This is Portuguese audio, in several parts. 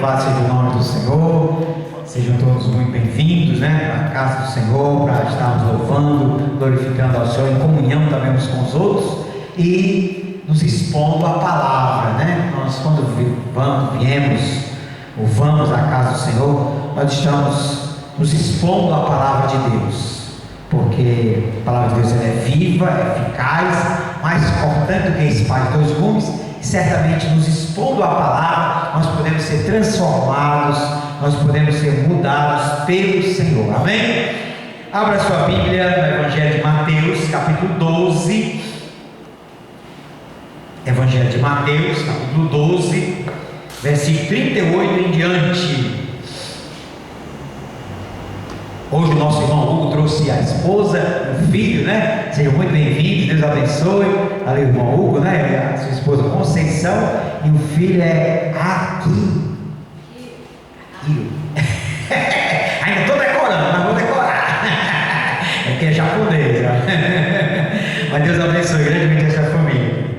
Louvado seja o nome do Senhor. Sejam todos muito bem-vindos, na casa do Senhor, para estarmos louvando, glorificando ao Senhor, em comunhão também uns com os outros e nos expondo a palavra, Nós, quando vamos à casa do Senhor, nós estamos nos expondo à palavra de Deus, porque a palavra de Deus é viva, é eficaz, mais cortante do que a espada de 2 gumes, e certamente nos expondo à palavra, nós podemos ser transformados, nós podemos ser mudados pelo Senhor, amém? Abra sua Bíblia no Evangelho de Mateus, capítulo 12, Evangelho de Mateus, capítulo 12, versículo 38 em diante. Hoje o nosso irmão Hugo trouxe a esposa, o filho, Sejam muito bem-vindos, Deus abençoe. Ali o irmão Hugo, A sua esposa Conceição, e o filho é Akio. Ainda estou decorando, mas vou decorar. É porque é japonês, Mas Deus abençoe grandemente essa família.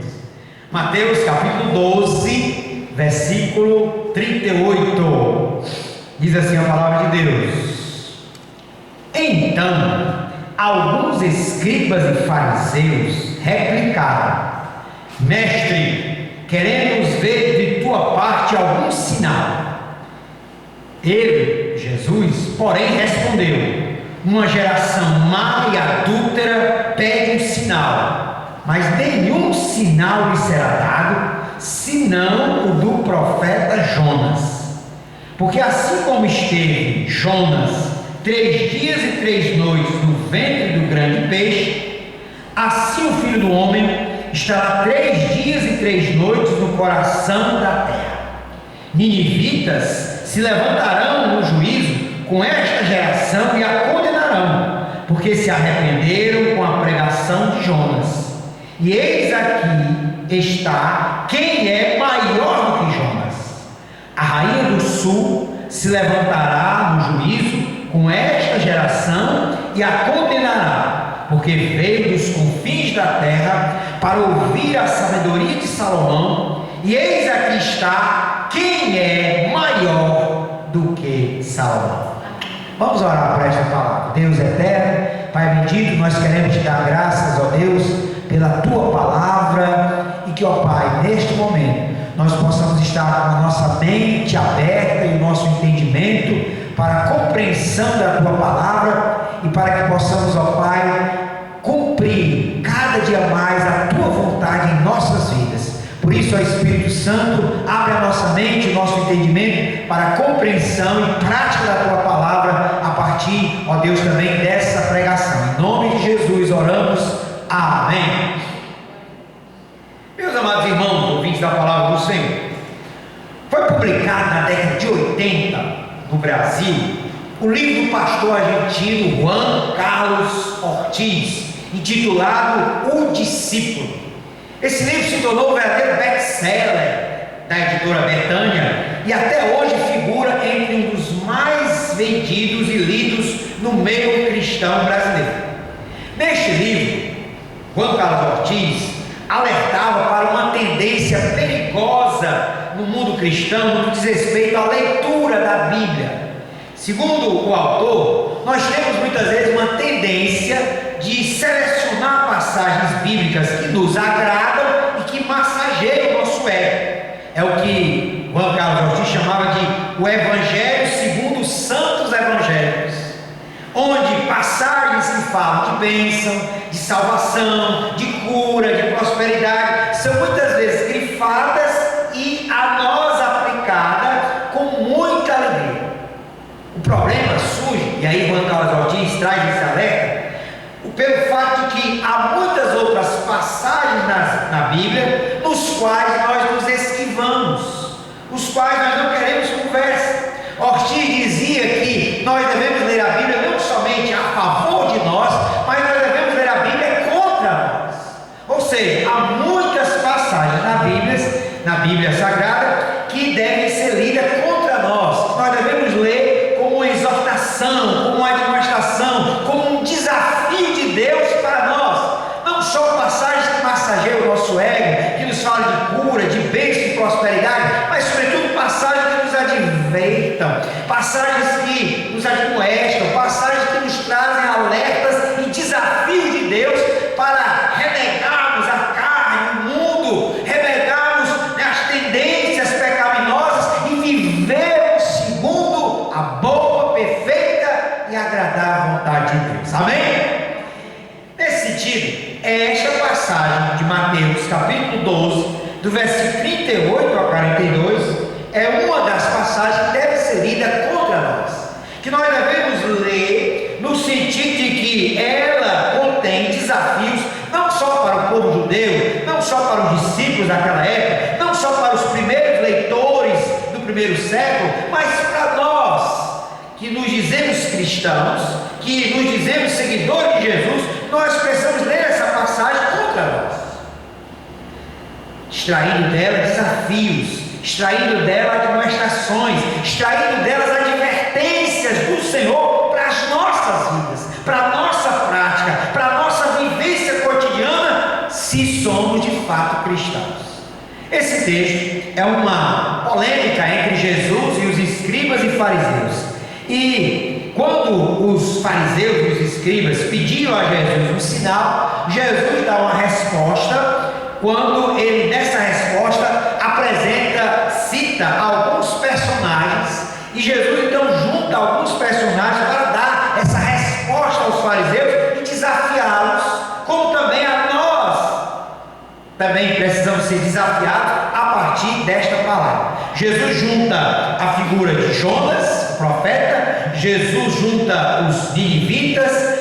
Mateus capítulo 12, versículo 38. Diz assim a palavra de Deus: Então, alguns escribas e fariseus replicaram: Mestre, queremos ver de tua parte algum sinal. Ele, Jesus, porém, respondeu: Uma geração má e adúltera pede um sinal, mas nenhum sinal lhe será dado, senão o do profeta Jonas. Porque assim como esteve Jonas 3 dias e 3 noites no ventre do grande peixe, assim o Filho do Homem estará 3 dias e 3 noites no coração da terra. Ninivitas se levantarão no juízo com esta geração e a condenarão, porque se arrependeram com a pregação de Jonas. E eis aqui está quem é maior do que Jonas. A rainha do sul se levantará no juízo com esta geração e a condenará, porque veio dos confins da terra para ouvir a sabedoria de Salomão, e eis aqui está quem é maior do que Salomão. Vamos orar por esta palavra. Deus eterno, Pai bendito, nós queremos te dar graças, ó Deus, pela tua palavra, e que, ó Pai, neste momento nós possamos estar com a nossa mente aberta e o nosso entendimento para a compreensão da tua palavra, e para que possamos, ó Pai, cumprir cada dia mais a tua vontade em nossas vidas. Por isso, ó Espírito Santo, abre a nossa mente, o nosso entendimento para a compreensão e prática da tua palavra, a partir, ó Deus, também dessa pregação. Em nome de Jesus oramos, amém. Meus amados irmãos, ouvintes da palavra do Senhor, foi publicado na década de 80 no Brasil o livro do pastor argentino Juan Carlos Ortiz, intitulado O Discípulo. Esse livro se tornou um verdadeiro best-seller da editora Betânia e até hoje figura entre um dos mais vendidos e lidos no meio cristão brasileiro. Neste livro, Juan Carlos Ortiz alertava para uma tendência perigosa no mundo cristão no que diz respeito à leitura da Bíblia. Segundo o autor, nós temos muitas vezes uma tendência de selecionar passagens bíblicas que nos agradam e que massageiam o nosso ego. É o que Juan Carlos Ortiz chamava de o Evangelho segundo os Santos Evangelhos, onde passagens que falam de bênção, de salvação, de cura, de prosperidade, são muitas vezes grifadas e a nós aplicada com muita alegria. O problema surge, e aí Juan Carlos Ortiz traz esse alerta, pelo fato de que há muitas outras passagens na Bíblia nos quais nós nos esquivamos, os quais nós não queremos conversa. Ortiz dizia que nós devemos ler a Bíblia não somente a favor de nós, mas nós devemos ler a Bíblia contra nós. Ou seja, há muitas passagens na Bíblia Sagrada que devem ser lidas contra nós. Nós devemos ler como uma exortação, como uma admoestação, como um desafio de Deus para nós. Não só passagens que massageiam o nosso ego, que nos falam de cura, de bênção e prosperidade, mas sobretudo passagens que nos advertem passagens que nos admoestam, passagens que nos trazem alertas e desafios de Deus para renegarmos a carne, o mundo, renegarmos, né, as tendências pecaminosas e vivermos segundo a boa, perfeita e agradável vontade de Deus. Amém? Nesse sentido, esta passagem de Mateus capítulo 12, do versículo 38 a 42, é uma das passagens que deve ser lida contra nós, que nós devemos ler no sentido de que ela contém desafios não só para o povo judeu, não só para os discípulos daquela época, não só para os primeiros leitores do primeiro século, mas para nós que nos dizemos cristãos, que nos dizemos seguidores de Jesus. Nós precisamos ler essa passagem contra nós, extraindo dela desafios, extraindo dela admoestações, extraindo delas advertências do Senhor para as nossas vidas, para a nossa prática, para a nossa vivência cotidiana, se somos de fato cristãos. Esse texto é uma polêmica entre Jesus e os escribas e fariseus. E quando os fariseus e os escribas pediam a Jesus um sinal, Jesus dá uma resposta. Quando ele, nessa resposta, cita alguns personagens, e Jesus então junta alguns personagens para dar essa resposta aos fariseus e desafiá-los, como também a nós também precisamos ser desafiados a partir desta palavra. Jesus junta a figura de Jonas, o profeta, Jesus junta os ninivitas,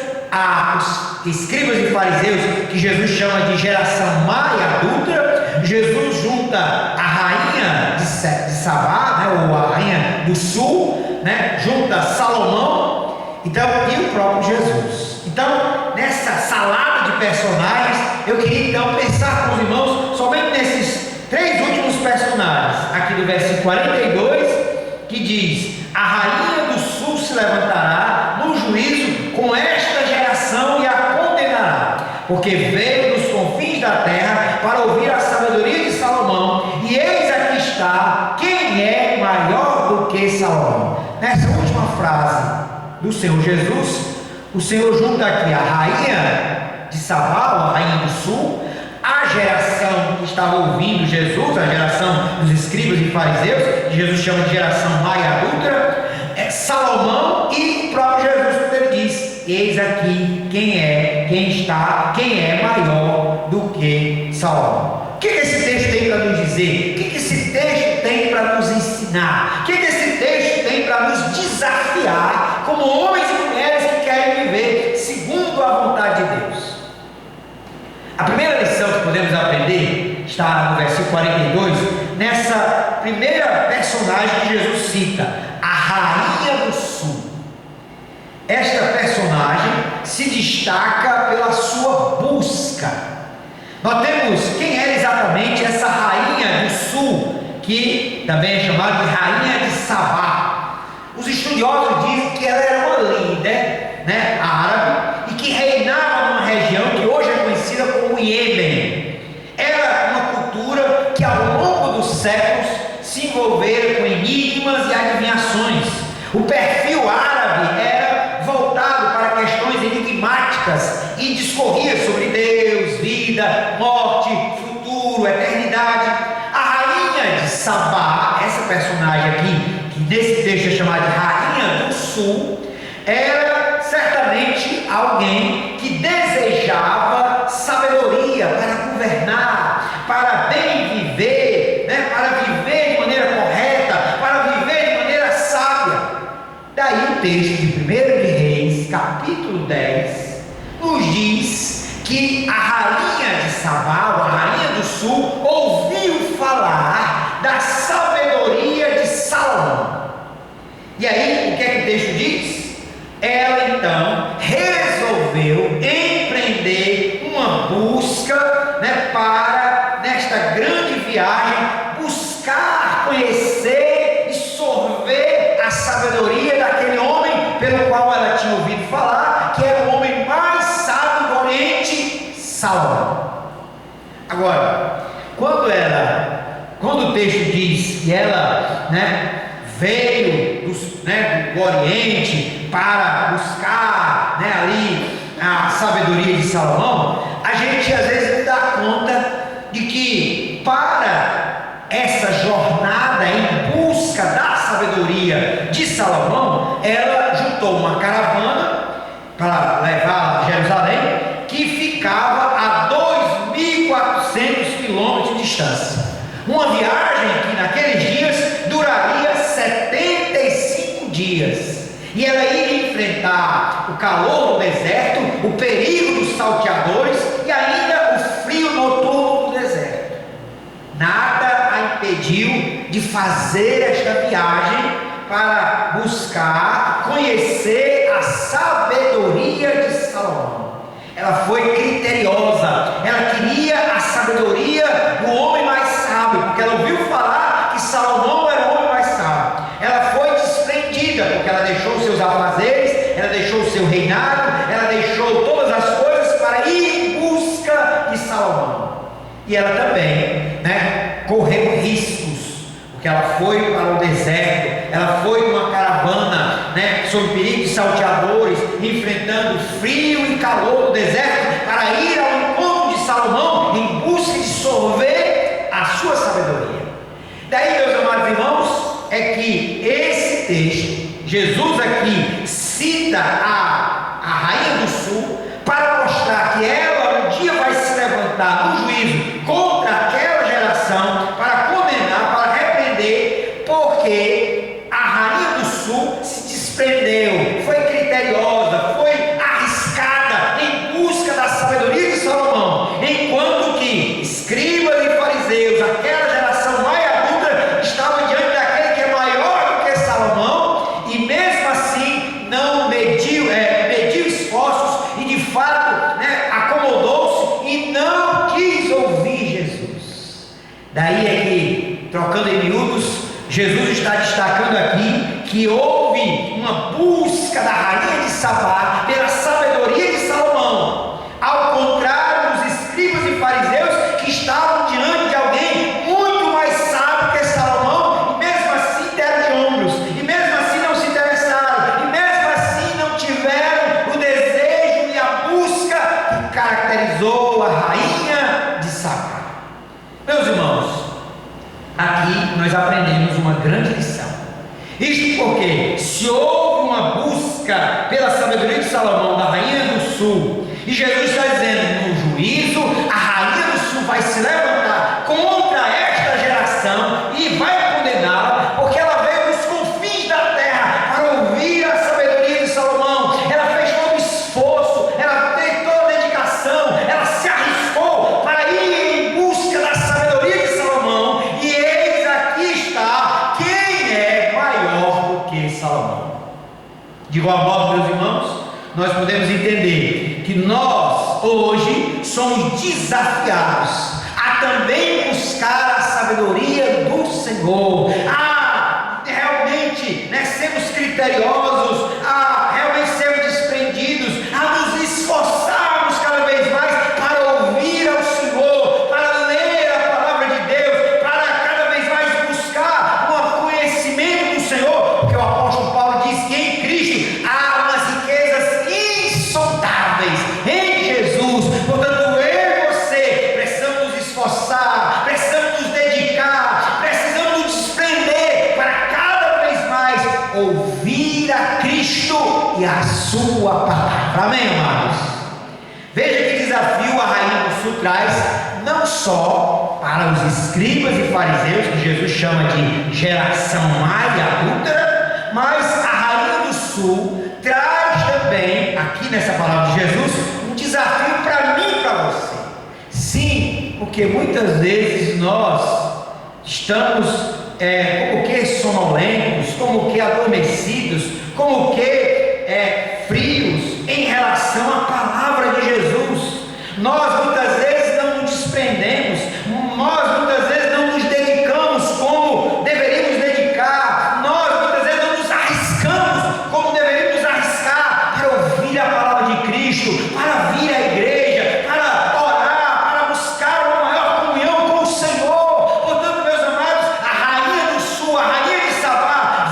os escribas e fariseus, que Jesus chama de geração má e adúltera. Jesus junta a rainha de Sabá, né, ou a rainha do sul, né, junta Salomão, então, e o próprio Jesus. Então, nessa salada de personagens, eu queria então pensar com os irmãos somente nesses três últimos personagens, aqui do versículo 42, que diz: a rainha do sul se levantará no juízo com esta geração e a condenará, porque veio dos confins da terra para ouvir a sabedoria de Salomão, e eis aqui está quem é maior do que Salomão. Nessa última frase do Senhor Jesus, o Senhor junta aqui a rainha de Sabá, a rainha do sul, a geração que estava ouvindo Jesus, a geração dos escribas e fariseus, que Jesus chama de geração má e adúltera, Salomão, e o próprio Jesus, quando ele diz: eis aqui quem é maior do que Salomão. O que esse texto tem para nos dizer? O que esse texto tem para nos ensinar? O que esse texto tem para nos desafiar como homens e mulheres que querem viver segundo a vontade de Deus? A primeira lição que podemos aprender está no versículo 42, nessa primeira personagem que Jesus cita, a rainha do sul. Esta personagem se destaca pela sua busca. Nós temos quem era exatamente essa rainha do sul, que também é chamada de rainha de Sabá. Os estudiosos dizem que ela era uma líder, né, árabe, e que reinava numa região que hoje é conhecida como Iêmen. Era uma cultura que ao longo dos séculos se envolveram com enigmas e adivinhações. O perfil árabe era voltado para questões enigmáticas e discorria sobre Deus, vida, morte, futuro, eternidade. A rainha de Sabá, essa personagem aqui, que nesse texto é chamada de rainha do sul, era certamente alguém que desejava sabedoria para governar, para bem viver, né? Para viver de maneira correta, para viver de maneira sábia. Daí o texto de 1 de Reis, capítulo 10, nos diz que a rainha de Sabá, a rainha do sul, ouviu falar da sabedoria de Salomão. E aí, o que é que o texto diz? Ela então resolveu empreender uma busca, né, para, nesta grande viagem, buscar, conhecer e sorver a sabedoria daquele homem pelo qual ela tinha ouvido falar, que era o homem mais sábio do Oriente, Salomão. Agora, quando o texto diz que ela, né, veio do Oriente para buscar ali a sabedoria de Salomão, a gente às vezes não dá conta de que para essa jornada em busca da sabedoria de Salomão, ela juntou uma caravana para levar a Jerusalém, que ficava a 2.400 quilômetros de distância. Uma viagem que naqueles dias duraria 75 dias. E ela ia enfrentar o calor do deserto, o perigo dos salteadores e ainda o frio noturno do deserto. Nada a impediu de fazer esta viagem para buscar, conhecer a sabedoria de Salomão. Ela foi criteriosa, ela queria a sabedoria do homem mais sábio, porque ela ouviu falar que Salomão era o homem mais sábio. Ela foi desprendida, porque ela deixou os seus afazeres, ela deixou o seu reinado, ela deixou todas as coisas para ir em busca de Salomão. E ela também, correu riscos, porque ela foi para o deserto, ela foi numa caravana, sob perigo de salteadores, enfrentando o frio e calor do deserto, para ir ao encontro de Salomão, em busca de sorver a sua sabedoria. Daí, meus amados irmãos, é que esse texto, Jesus aqui cita a rainha do sul, para mostrar que ela um dia vai se levantar no juízo contra aquela geração, para condenar, para repreender, porque a rainha do sul se desprendeu, foi criteriosa, foi arriscada em busca da sabedoria de Salomão, enquanto que escribas e fariseus, aquela geração mais adulta, estavam diante daquele que é maior do que Salomão, e mesmo assim não mediu esforços e de fato acomodou-se e não quis ouvir Jesus. Daí é que, trocando em miúdos, Jesus está destacando aqui que houve uma busca da rainha de Sabá pela sabedoria de Salomão, ao contrário dos escribas e fariseus que estavam diante de alguém muito mais sábio que Salomão, e mesmo assim deram de ombros, e mesmo assim não se interessaram, e mesmo assim não tiveram o desejo e a busca que caracterizou a rainha de Sabá. Meus irmãos, aqui nós aprendemos uma grande lição. Isto porque, se houve uma busca pela sabedoria de Salomão, da rainha do sul, e Jesus está dizendo, no juízo, a rainha do sul vai se levantar contra esta geração e vai condená-la, porque ela veio dos confins da terra para ouvir a sabedoria de Salomão. Ela fez todo o esforço, ela fez toda a dedicação, ela se arriscou para ir em busca da sabedoria de Salomão, e eis aqui está quem é maior do que Salomão. De igual modo, meus irmãos, nós podemos entender que nós hoje somos desafiados a também buscar a sabedoria do Senhor, a realmente sermos criteriosos, a realmente sermos desprendidos, a nos esforçarmos cada vez mais para ouvir ao Senhor, para ler a palavra de Deus, para cada vez mais buscar o conhecimento do Senhor, porque o apóstolo Paulo diz que em Cristo há umas riquezas insondáveis em Jesus. Portanto, eu e você precisamos nos esforçar, precisamos nos dedicar, precisamos nos desprender para cada vez mais ouvir a Cristo e a sua palavra. Amém, amados? Veja que desafio a rainha do sul traz, não só para os escribas e fariseus, que Jesus chama de geração má e adúltera, mas a rainha do sul traz também, aqui nessa palavra de Jesus, um desafio para mim e para você. Sim, porque muitas vezes nós estamos como que sonolentos, como que adormecidos, como que frios em relação à palavra de Jesus. Nós muitas vezes não nos desprendemos, nós muitas vezes não nos dedicamos como deveríamos dedicar, nós muitas vezes não nos arriscamos como deveríamos arriscar para ouvir a palavra de Cristo, para vir à igreja, para orar, para buscar uma maior comunhão com o Senhor. Portanto, meus amados, a rainha do sul, a rainha de Sabá,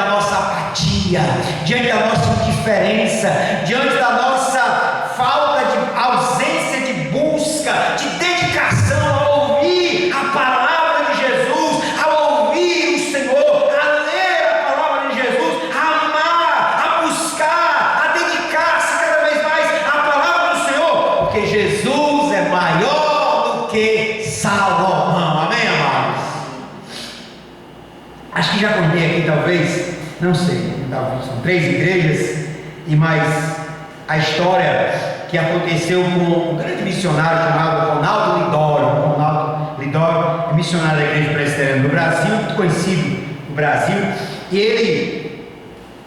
da nossa apatia, diante da nossa indiferença, diante da nossa falta de ausência de busca, de dedicação a ouvir a palavra de Jesus, a ouvir o Senhor, a ler a palavra de Jesus, a amar, a buscar, a dedicar-se cada vez mais à palavra do Senhor, porque Jesus é maior do que Salomão. Amém, amados? Acho que já contei aqui, talvez, não sei, são 3 igrejas e mais a história que aconteceu com um grande missionário chamado Ronaldo Lidório. Ronaldo Lidório é missionário da Igreja Presbiteriana do Brasil, muito conhecido no Brasil, e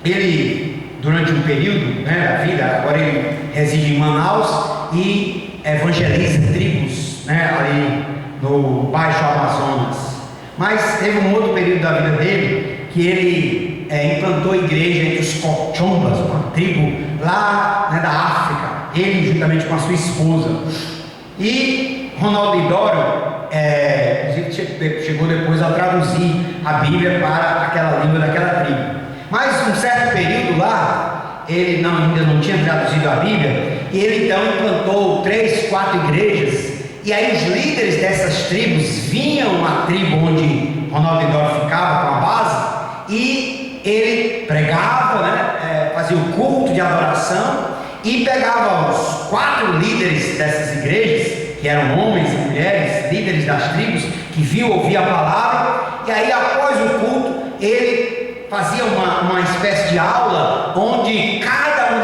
ele durante um período, né, da vida, agora ele reside em Manaus e evangeliza tribos, né, ali no Baixo Amazonas. Mas teve um outro período da vida dele que ele implantou igreja entre os Cochombas, uma tribo lá, né, da África, ele juntamente com a sua esposa. E Ronaldo Lidório chegou depois a traduzir a Bíblia para aquela língua daquela tribo. Mas um certo período lá, ele ainda não tinha traduzido a Bíblia, e ele então implantou 3, 4 igrejas. E aí os líderes dessas tribos vinham à tribo onde Ronaldo Lidório ficava com a base, e ele pregava, né, fazia o culto de adoração, e pegava os 4 líderes dessas igrejas, que eram homens e mulheres, líderes das tribos, que vinham ouvir a palavra, e aí após o culto, ele fazia uma espécie de aula, onde cada um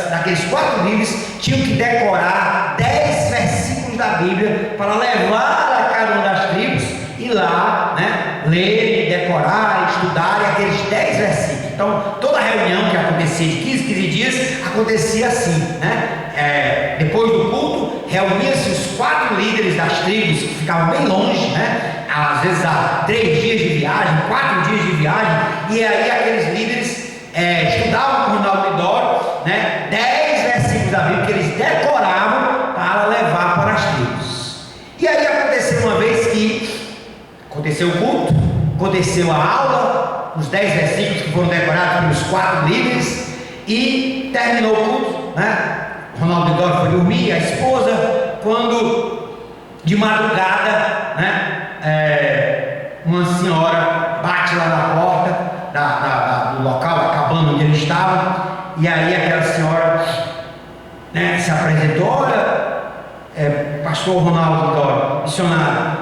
daqueles 4 líderes tinham que decorar 10 versículos da Bíblia para levar a cada uma das tribos e lá, né, ler, decorar, estudar aqueles 10 versículos. Então, toda reunião que acontecia de 15 dias acontecia assim, né? Depois do culto, reunia-se os 4 líderes das tribos que ficavam bem longe, né? Às vezes há 3 dias de viagem, 4 dias de viagem, e aí aqueles líderes estudavam com o Ronaldo Lidório, né, 10 versículos da Bíblia que eles decoravam para levar para as tribos. E aí aconteceu uma vez que aconteceu o culto, aconteceu a aula, os 10 versículos que foram decorados pelos 4 líderes, e terminou o culto, né? Ronaldo Lidório foi dormir, a esposa, quando de madrugada, né, uma senhora bate lá na porta do local, da cabana onde ele estava, e aí aquela senhora, né, se apresentou: olha, pastor Ronaldo Lidório, missionário,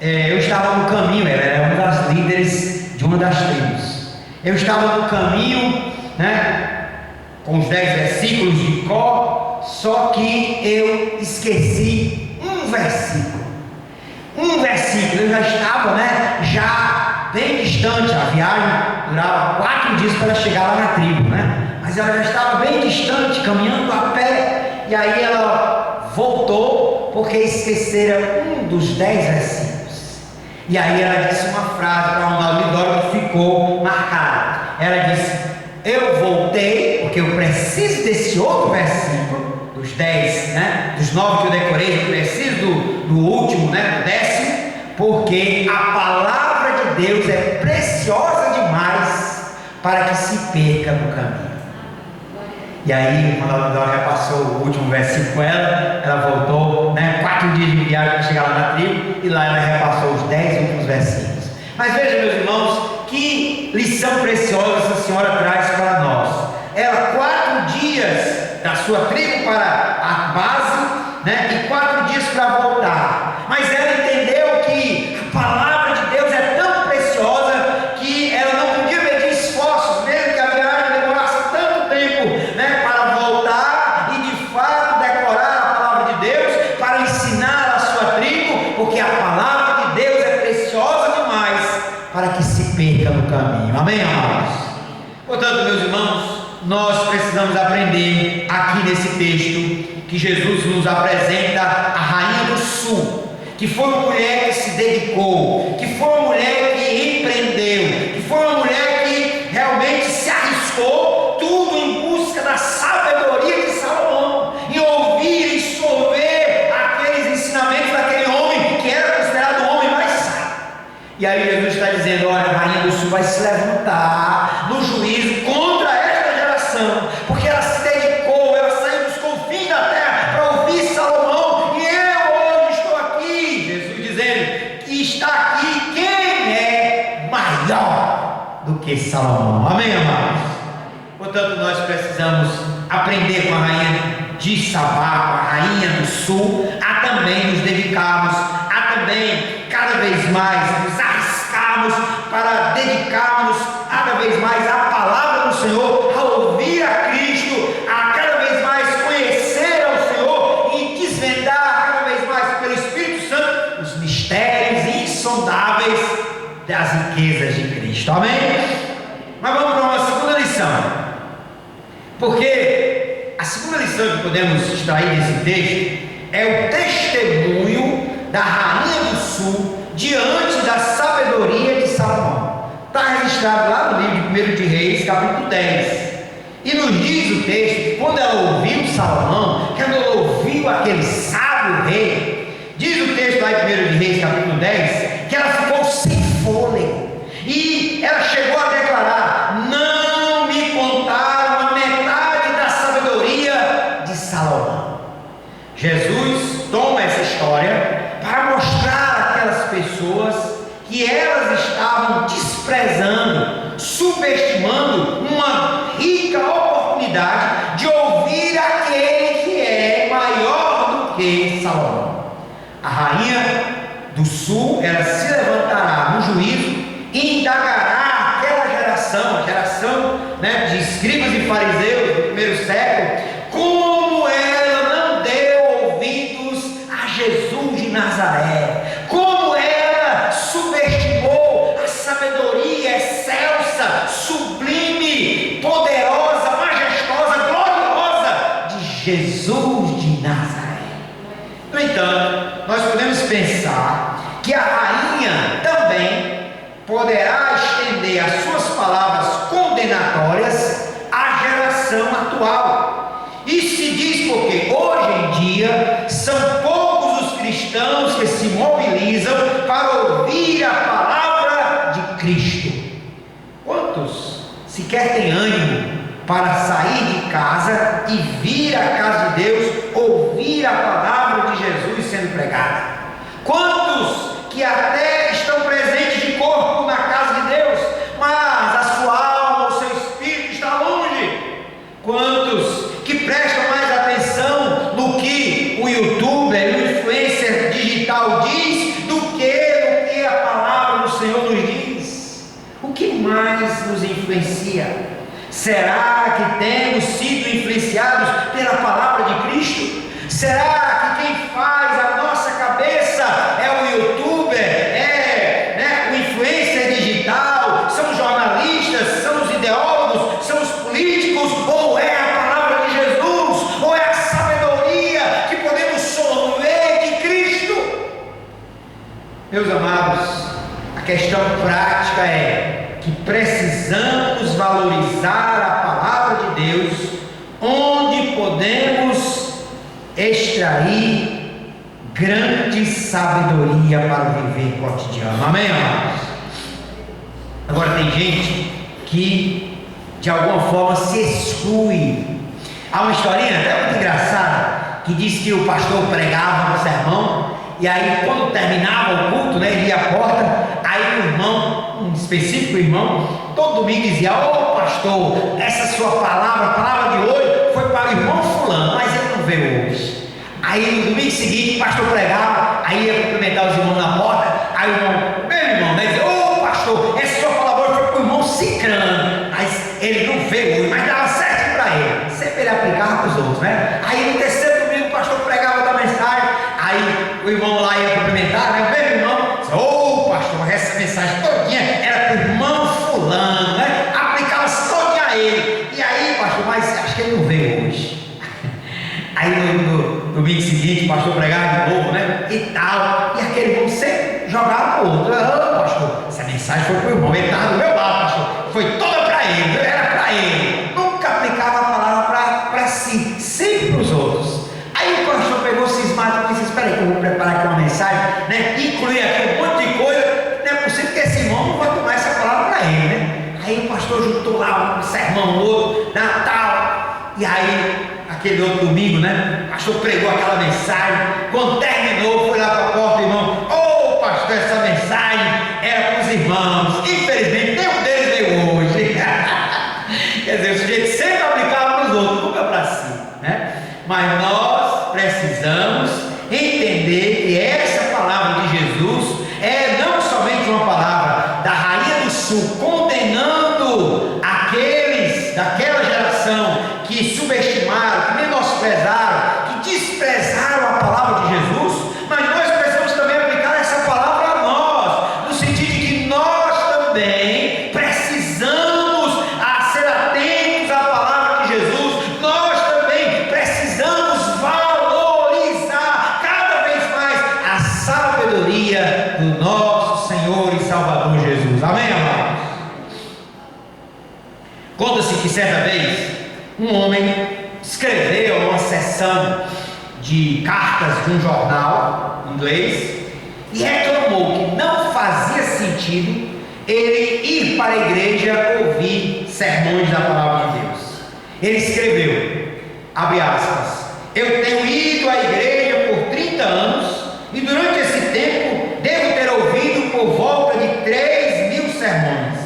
eu estava no caminho, ela era uma das líderes de uma das tribos, eu estava no caminho, né, com os 10 versículos de cor, só que eu esqueci um versículo, eu já estava, né, já bem distante, a viagem durava 4 dias para chegar lá na tribo, né, mas ela já estava bem distante, caminhando a pé, e aí ela voltou, porque esquecera um dos 10 versículos, e aí ela disse uma frase para Ronaldo Lidório que ficou marcada. Ela disse: eu voltei, porque eu preciso desse outro versículo, dos 10, né, dos 9 que eu decorei, eu preciso do último, né, do 10º, porque a palavra de Deus é preciosa demais para que se perca no caminho. E aí, quando a Lidório repassou o último versículo com ela voltou, né, 4 dias de viagem para chegar lá na tribo, e lá ela repassou os 10 últimos versículos. Mas veja, meus irmãos, que lição preciosa essa senhora traz para nós. Ela 4 dias da sua tribo para a base, né, e 4 dias para voltar. Mas ela entendeu que a palavra de Deus é tão preciosa que ela não podia medir esforços, mesmo que a viagem demorasse tanto tempo, né, para voltar e de fato decorar a palavra de Deus para ensinar a sua tribo, porque a palavra de Deus é preciosa demais para que se perca no caminho. Amém, amados? Portanto, meus irmãos, nós precisamos aprender aqui nesse texto que Jesus nos apresenta a rainha do sul, que foi uma mulher que se dedicou, que foi uma mulher que empreendeu, que foi uma mulher que realmente se arriscou tudo em busca da sabedoria de Salomão, em ouvir e sorver aqueles ensinamentos daquele homem que era considerado o homem mais sábio. E aí Jesus está dizendo: olha, a rainha do sul vai se levantar levantar no juízo contra esta geração, porque ela se dedicou, ela saiu dos confins da terra para ouvir Salomão, e eu hoje estou aqui, Jesus dizendo que está aqui quem é maior do que Salomão. Amém, amados? Portanto, nós precisamos aprender com a rainha de Sabá, com a rainha do sul, a também nos dedicarmos, a também cada vez mais nos arriscarmos para dedicarmos cada vez mais à palavra do Senhor, a ouvir a Cristo, a cada vez mais conhecer ao Senhor e desvendar cada vez mais pelo Espírito Santo os mistérios insondáveis das riquezas de Cristo. Amém? Mas vamos para uma segunda lição. Porque a segunda lição que podemos extrair desse texto é o testemunho da rainha do sul diante da sabedoria de Salomão. Está registrado lá no livro de 1 de Reis, capítulo 10. E nos diz o texto que quando ela ouviu Salomão, quando ela ouviu aquele sábio rei, diz o texto lá em 1 de Reis, capítulo 10, que ela ficou sem fôlego. E ela chegou a declarar: não me contaram a metade da sabedoria de Salomão. Jesus toma essa história para mostrar àquelas pessoas que elas estavam desprezando, subestimando uma rica oportunidade de ouvir aquele que é maior do que Salomão. A rainha do sul, ela se levantará no juízo e indagará aquela geração, de escribas e fariseus do primeiro século, como ela não deu ouvidos a Jesus de Nazaré, como ela subestimou a sabedoria excelsa, sublime, poderosa, majestosa, gloriosa de Jesus de Nazaré. No entanto, nós podemos pensar que a rainha também poderá estender as suas palavras condenatórias à geração atual. Isso se diz porque hoje em dia são poucos os cristãos que se mobilizam para ouvir a palavra de Cristo. Quantos sequer têm ânimo para sair de casa e vir à casa de Deus, ouvir a palavra de Jesus sendo pregada? Quantos que até estão presentes de corpo na casa de Deus, mas a sua alma, o seu espírito está longe? Quantos que prestam mais atenção no que o youtuber, o influencer digital diz do que a palavra do Senhor nos diz? O que mais nos influencia? Será que temos sido influenciados pela palavra de Cristo? Será que quem faz a nossa cabeça é o youtuber, o influencer digital, são os jornalistas, são os ideólogos, são os políticos, ou é a palavra de Jesus, ou é a sabedoria que podemos sorver de Cristo? Meus amados, a questão prática é que precisamos valorizar a palavra de Deus, onde podemos extrair grande sabedoria para o viver cotidiano. Amém, amados? Agora tem gente que de alguma forma se exclui. Há uma historinha até muito engraçada que diz que o pastor pregava no sermão, e aí quando terminava o culto, ele ia à porta, aí o irmão, um específico irmão, todo domingo dizia: ô pastor, essa sua palavra, a palavra de hoje foi para o irmão fulano, mas ele não veio hoje. Aí no domingo seguinte o pastor pregava, aí ia cumprimentar os irmãos na porta, aí o irmão, meu irmão, dizia: ô pastor, essa sua palavra foi para o irmão cicrano, mas ele não veio hoje, mas dava certo para ele. Sempre ele aplicava para os outros, né? Aí no terceiro domingo o pastor pregava outra mensagem, aí o irmão lá ia cumprimentar, né? Meu irmão, ô pastor, essa mensagem todinha era para o irmão fulano, né? Aplicava-se todinha a ele. E aí, pastor, mas acho que ele não veio hoje. Aí no domingo seguinte o pastor pregava de novo, né? E tal. E aquele irmão sempre jogava para o outro. Ô pastor, essa mensagem foi para o irmão, ele estava do meu lado, pastor. Foi toda para ele, era para ele. Nunca aplicava a palavra para si, sempre para os outros. Aí o pastor pegou cismado e disse: espera aí que eu vou preparar aqui uma mensagem, né? Incluir aqui um monte de coisa. Não é possível que esse irmão não vai tomar essa palavra para ele, né? Aí sermão no outro, Natal. E aí, aquele outro domingo, né? O pastor pregou aquela mensagem. Quando terminou, foi lá para a porta, irmão. Ô pastor, essa mensagem era para os irmãos. Infelizmente, nenhum deles veio hoje. Quer dizer, o sujeito sempre aplicava para os outros, nunca para si, né? Mas nós precisamos entender que essa palavra de Jesus é não somente uma palavra da Rainha do Sul condenando aqueles daquela geração que subestimaram, que menosprezaram, que desprezaram a palavra de Jesus, mas nós precisamos também aplicar essa palavra a nós, no sentido de que nós também precisamos ser atentos à palavra de Jesus, nós também precisamos valorizar cada vez mais a sabedoria do nosso Senhor e Salvador Jesus. Amém, amados? Conta-se que certa vez um homem escreveu uma seção de cartas de um jornal inglês e reclamou que não fazia sentido ele ir para a igreja ouvir sermões da palavra de Deus. Ele escreveu, abre aspas, eu tenho ido à igreja por 30 anos e durante esse tempo devo ter ouvido por volta de 3.000 sermões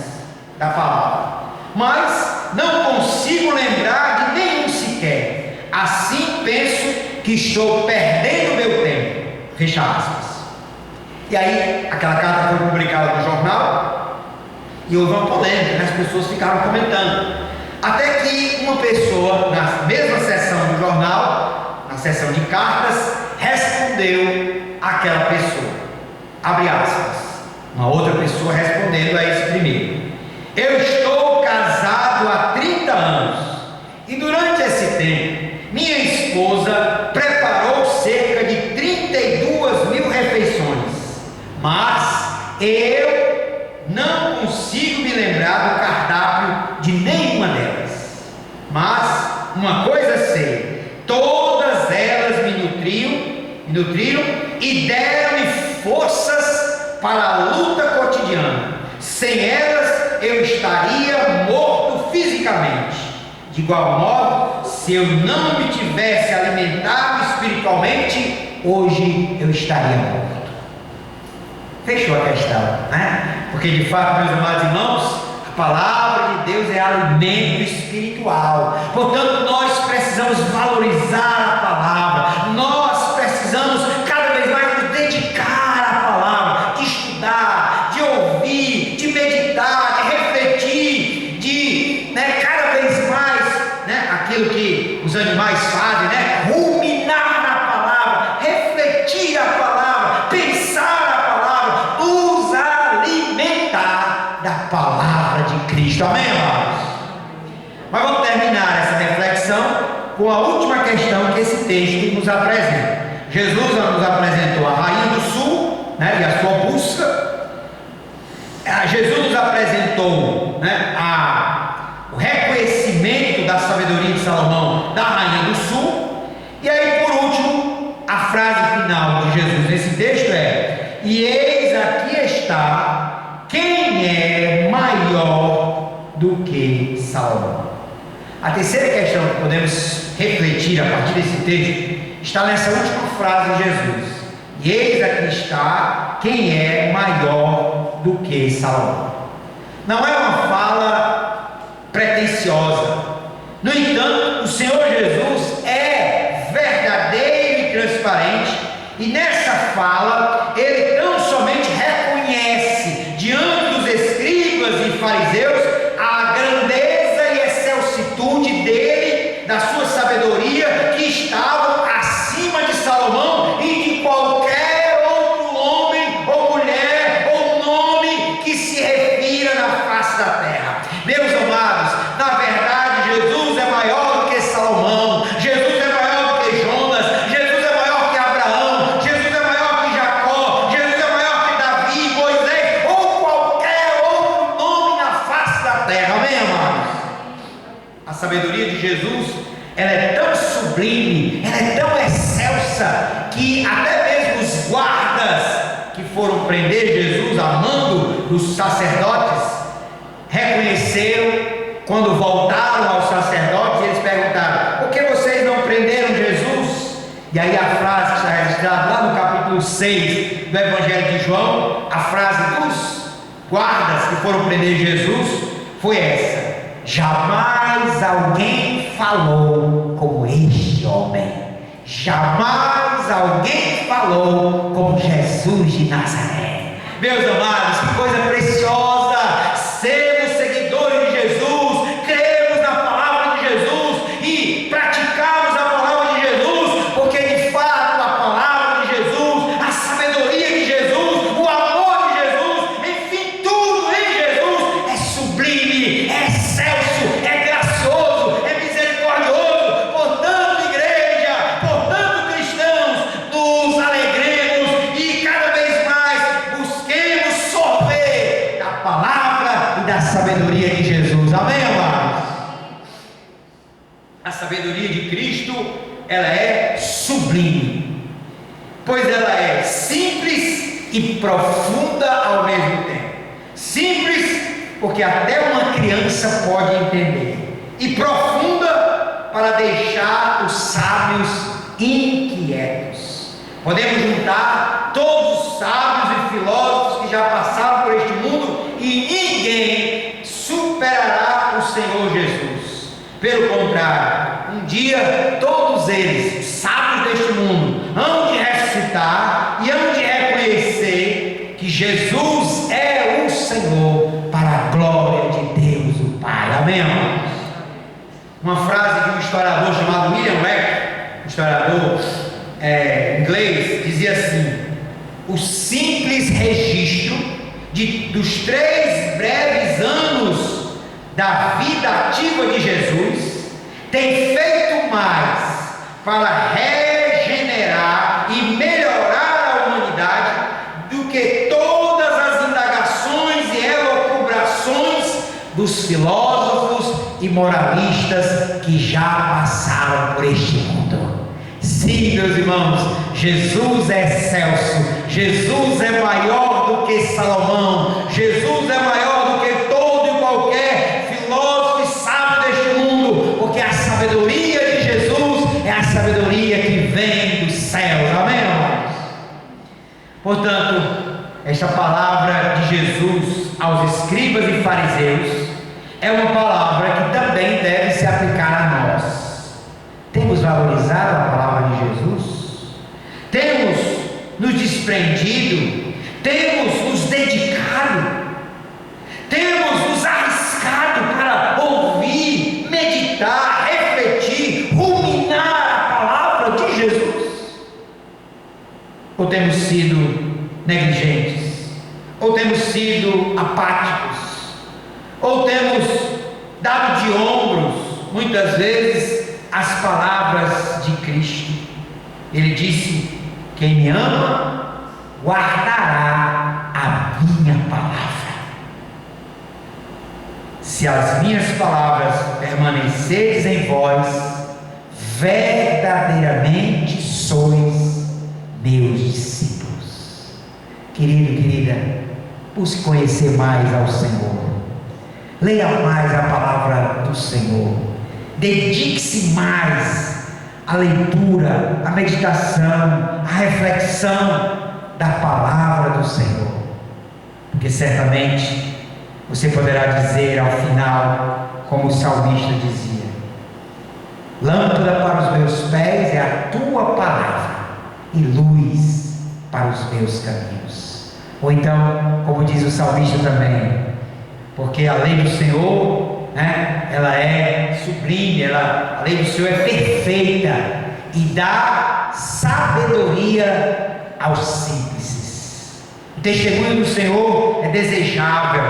da palavra, mas não consigo lembrar de nenhum sequer. Assim penso que estou perdendo meu tempo. Fecha aspas. E aí, aquela carta foi publicada no jornal e houve uma polêmica, né? As pessoas ficaram comentando. Até que uma pessoa, na mesma seção do jornal, na seção de cartas, respondeu àquela pessoa. Abre aspas. Uma outra pessoa respondendo a esse primeiro. Eu estou casado há 30 anos e durante esse tempo minha esposa preparou cerca de 32.000 refeições, mas eu não consigo me lembrar do cardápio de nenhuma delas. Mas uma coisa sei, todas elas me nutriram e deram-me forças para a luta cotidiana. Sem elas eu estaria morto fisicamente. De igual modo, se eu não me tivesse alimentado espiritualmente, hoje eu estaria morto. Fechou a questão, né? Porque de fato, meus amados irmãos, a palavra de Deus é alimento espiritual. Portanto, nós precisamos valorizar a palavra. Nós precisamos cada vez mais nos dedicar à palavra, de estudar, de ouvir, de meditar, de refletir, de cada vez mais, aquilo que os animais fazem, ruminar na palavra, refletir a palavra, pensar a palavra, nos alimentar da palavra de Cristo. Amém, amados? Mas vamos terminar essa reflexão com a última questão que esse texto nos apresenta. Jesus nos apresentou a Rainha do Sul, e a sua busca. Jesus nos apresentou o reconhecimento da sabedoria de Salomão, da Rainha do Sul. E aí, por último, a frase final de Jesus nesse texto é: e eis aqui está quem é maior do que Salomão. A terceira questão que podemos refletir a partir desse texto está nessa última frase de Jesus: e eis aqui está quem é maior do que Salomão. Não é uma fala pretensiosa. No entanto, o Senhor Jesus é verdadeiro e transparente, e nessa fala ele tão somente reconhece diante dos escribas e fariseus a grandeza e excelsitude dele, da sua sabedoria, que estavam acima de Salomão e de qualquer outro homem ou mulher ou nome que se refira na face da terra. Meus amados, na verdade Jesus é maior do que Salomão, Jesus é maior do que Jonas, Jesus é maior que Abraão, Jesus é maior que Jacó, Jesus é maior que Davi, Moisés ou qualquer outro nome na face da terra. Amém, amados? A sabedoria de Jesus, ela é tão sublime, ela é tão excelsa, que até mesmo os guardas que foram prender Jesus a mando dos sacerdotes reconheceram quando voltaram aos sacerdotes, eles perguntaram: por que vocês não prenderam Jesus? E aí a frase que está registrada lá no capítulo 6 do Evangelho de João, a frase dos guardas que foram prender Jesus foi essa: jamais alguém falou como este homem. Jamais alguém falou como Jesus de Nazaré. Meus amados, que coisa preciosa sermos seguidores de Jesus, cremos na palavra de Jesus e praticarmos a palavra de Jesus, porque de fato a palavra de Jesus, a sabedoria de Jesus, o amor de Jesus, enfim, tudo em Jesus é sublime, é excelso, é gracioso, é misericordioso. Portanto, igreja, portanto, cristãos, nos alegremos e cada vez mais busquemos sorver da palavra e da sabedoria de Jesus. Amém, amados? A sabedoria de Cristo, ela é sublime, pois ela é simples e profunda ao mesmo tempo. Simples, porque até uma criança pode entender, e profunda, para deixar os sábios inquietos. Podemos juntar todos os sábios e filósofos que já passaram por este mundo e ninguém superará o Senhor Jesus. Pelo contrário, um dia todos eles, os sábios deste mundo, hão de ressuscitar e hão de reconhecer que Jesus é o Senhor, para a glória de Deus o Pai. Amém, irmãos? Uma frase de um historiador chamado William Webb, um historiador inglês, dizia assim: o simples registro dos 3 breves anos da vida ativa de Jesus tem feito mais para regenerar e melhorar a humanidade do que todas as indagações e elucubrações dos filósofos e moralistas que já passaram por este mundo. Sim, meus irmãos, Jesus é excelso, Jesus é maior do que Salomão, Jesus é maior do que todo e qualquer filósofo e sábio deste mundo, porque a sabedoria de Jesus é a sabedoria que vem dos céus. Amém, irmãos? Portanto, esta palavra de Jesus aos escribas e fariseus é uma palavra que também deve se aplicar a nós. Temos valorizado a palavra de Jesus? Temos nos desprendido? Temos nos dedicado? Temos nos arriscado para ouvir, meditar, refletir, ruminar a palavra de Jesus? Ou temos sido negligentes? Ou temos sido apáticos? Ou temos dado de ombros, muitas vezes, as palavras de Cristo? Ele disse: quem me ama, guardará a minha palavra. Se as minhas palavras permanecerem em vós, verdadeiramente sois meus discípulos. Querido, querida, busque conhecer mais ao Senhor. Leia mais a palavra do Senhor. Dedique-se mais à leitura, à meditação, à reflexão da palavra do Senhor, porque certamente você poderá dizer ao final, como o salmista dizia: lâmpada para os meus pés é a tua palavra e luz para os meus caminhos. Ou então, como diz o salmista também, porque a lei do Senhor, ela é sublime, a lei do Senhor é perfeita e dá sabedoria aos simples. O testemunho do Senhor é desejável,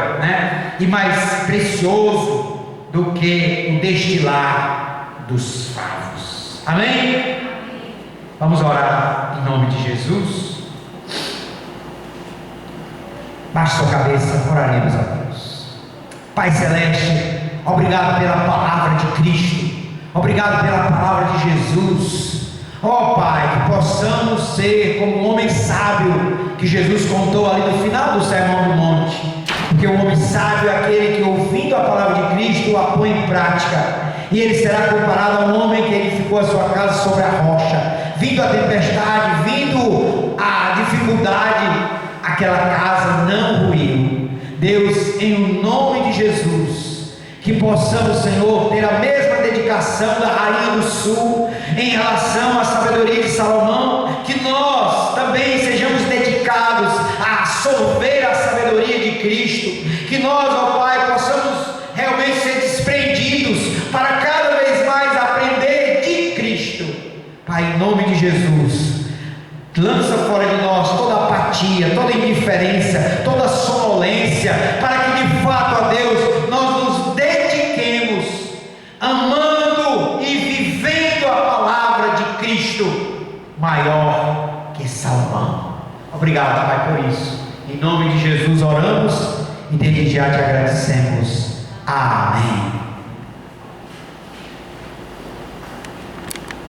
e mais precioso do que o destilar dos favos. Amém? Vamos orar em nome de Jesus. Baixe sua cabeça, oraremos a Deus. Pai Celeste, obrigado pela palavra de Cristo, obrigado pela palavra de Jesus. Ó Pai, que possamos ser como um homem sábio que Jesus contou ali no final do Sermão do Monte, Porque o homem sábio é aquele que, ouvindo a palavra de Cristo, a põe em prática. E ele será comparado a um homem que edificou a sua casa sobre a rocha. Vindo a tempestade, vindo a dificuldade, aquela casa não ruiu. Deus, em o nome de Jesus, que possamos, Senhor, ter a mesma dedicação da Rainha do Sul em relação à sabedoria de Salomão, que nós também sejamos dedicados a absorver a sabedoria de Cristo, que nós, ó Pai, possamos realmente ser desprendidos para cada vez mais aprender de Cristo. Pai, em nome de Jesus, lança fora de nós toda apatia, toda indiferença, toda sonolência, para que de fato, ó Deus, nós nos dediquemos amando e vivendo a palavra de Cristo maior que Salomão. Obrigado, Pai, por isso. Em nome de Jesus oramos e desde já te agradecemos. Amém.